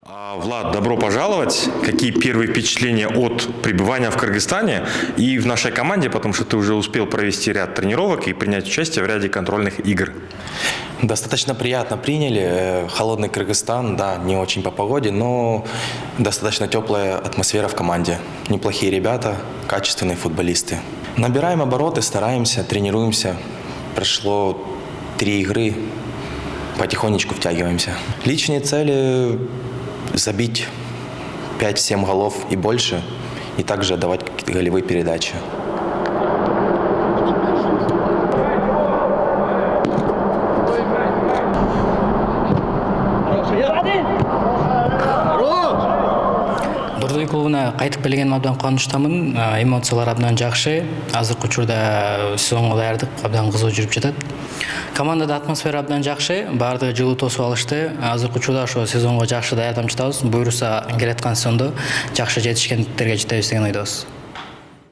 Влад, добро пожаловать. Какие первые впечатления от пребывания в Кыргызстане и в нашей команде, потому что ты уже успел провести ряд тренировок и принять участие в ряде контрольных игр? Достаточно приятно приняли. Холодный Кыргызстан, да, не очень по погоде, но достаточно теплая атмосфера в команде. Неплохие ребята, качественные футболисты. Набираем обороты, стараемся, тренируемся. Прошло 3 игры, потихонечку втягиваемся. Личные цели – забить 5-7 голов и больше, и также отдавать какие-то голевые передачи. Дордой клубуна кайтып келгениме абдан кубанычтамын. Эмоциялар абдан жакшы. Азыркы учурда сезонго даярдык абдан кызуу жүрүп жатат. Командада атмосфера абдан жакшы. Баардыгы жылуу тосуп алышты. Азыркы учурда ошо сезонго жакшы даярданып жатабыз. Буюрса келаткан сезондо жакшы жетишкендиктерге жетебиз деген ойдобуз.